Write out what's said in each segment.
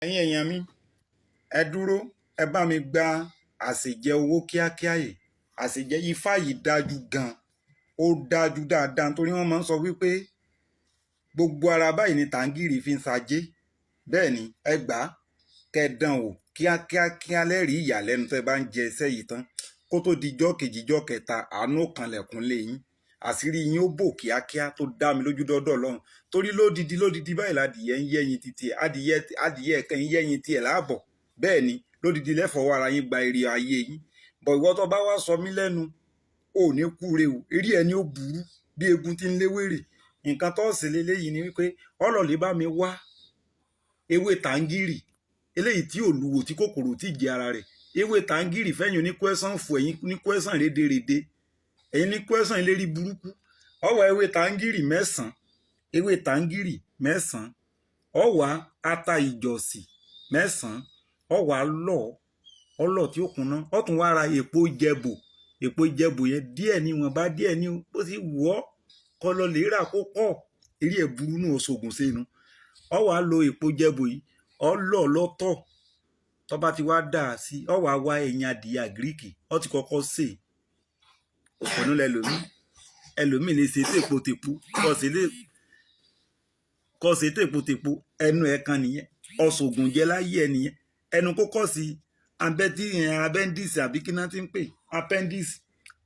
ẹ̀yin èèyàn mi ẹ dúró ẹ bá mi gba àsèjẹ owó kíákíá yìí. Àsèjẹ ifá yìí dájú gan, ó dájú dáadáa nítorí wọ́n máa ń sọ wípé gbogbo ara báyìí ni tàǹgìrì fi ń sajé. Bẹ́ẹ̀ ni ẹ gbà á kẹdàn wò kíákíá lẹ́rìí ìyàlẹ́nu tẹ́ bá ń jẹ iṣẹ́ yìí tán kó tó di jọ́ kejì jọ́ kẹta àánú kanlẹ̀kùn lé yín, àṣírí yín ó bò kíákíá tó dá mi lójú dọ́dọ̀ lọ́hùn. Torí lódidi báyìí ládìyẹ ń yẹ́yin títí adìyẹ kan ń yẹ́yin tiẹ̀ láàbọ̀. Bẹ́ẹ̀ ni lódidi lẹ́fọ̀ọ́ ara yín gba èrè ayé yín. Bọ̀ ìwọ tó bá wá sọ mí lẹ́nu ò ní kúre o, eré ẹni ó burú bí egun tí ń léwèrè. Nǹkan tó ṣe leléyìí ni wípé ọlọ́ọ̀lẹ́ bá mi wá ewé tàǹgìrì eléyìí tí ò lúwo tí kòkòrò tí jẹ ara rẹ̀. Ewé tàǹgìrì fẹ́yìn oníkwẹ́sàn fún ẹ̀yin oníkwẹ́sàn rédèrèdè, ẹ̀yin oníkwẹ́sàn ìlérí burúkú. Ọwọ́ ewé tàǹgìrì mẹ́sàn-án, ewé tàǹgìrì mẹ́sàn-án, ọwọ́ ata ìjọsìn mẹ́sàn-án, ọwọ́ ọlọ́ tí ó kúnná, ó tún wá ra èpo ìjẹ̀bù yẹn díẹ̀ ni wọ́n bá díẹ̀ ni ó sì wọ́ kọ́ lọ lè rà kó pọ̀ eré ẹ̀ burú nù oṣoògùn sínú. Ọwọ́ á lo èpo ìjẹ̀bù yìí ọlọ́ lọ́tọ̀ tó bá ti wá dà sí ọwọ́ á wá ẹ̀yìn adìyẹ àgíríkì ó ti kọ́kọ́ sè òpònú ẹlòmíì lè ṣe ètò èpo kọ́ ṣe ètò èpo ẹnu ẹ̀ kan nìyẹn ọ̀ṣọ̀gùn jẹ́ láyé ẹ̀ nìyẹn ẹnu kó kọ́ sí appendix àbí kí náà ti ń pè appendix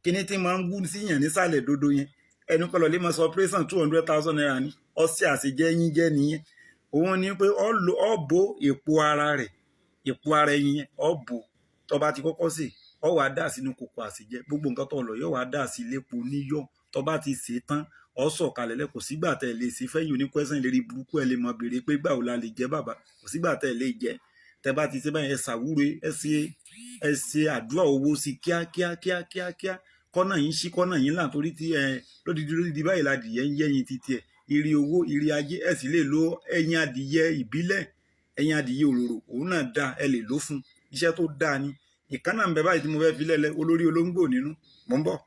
kíní tí máa ń wú síyàn nísàlẹ̀ dodo yẹn ẹnu kọ́ lọ lè máa sọ operation 200,000 naira ní ọṣẹ àṣejẹ yín jẹ́ nìyẹn. Òun ni pé ọ bo èpo ara rẹ̀ èpo ara ẹyin yẹn ọ bò tó bá ti kọ́kọ́ sè ọ wàá dà sínú kòkò àṣejẹ gbogbo nǹkan tó lọ yóò wàá dà sí lépo níyọ̀ tó bá ti sè tán ọ sọ̀kalẹ̀ lẹ kò sígbà tẹ́ lè ṣe fẹ́yìn oníkwẹ́sàn ìlérí burúkú ẹ lè mọ béèrè pé gbà wo la lè jẹ bàbá kò sígbà tẹ́ lè jẹ. Tẹ́ bá ti ṣe báyìí ẹ ṣàwúre ẹ ṣe àdúrà owó sí kíákíá kọ́nà yín ṣí kọ́nà yín là torí tí lódidi báyìí ládìyẹ ń yẹ́yin títí ẹ̀ ire owó ire ajé ẹ sì lè lo ẹyin adìyẹ ìbílẹ̀ ẹyin adìyẹ òróró òun náà dá ẹ lè lò fún iṣẹ́ tó dáa ni. Ìkànnà ń bẹ báyìí tí mo fẹ́ fi lẹ́lẹ́ olórí olóńgbò nínú mò ń bọ̀.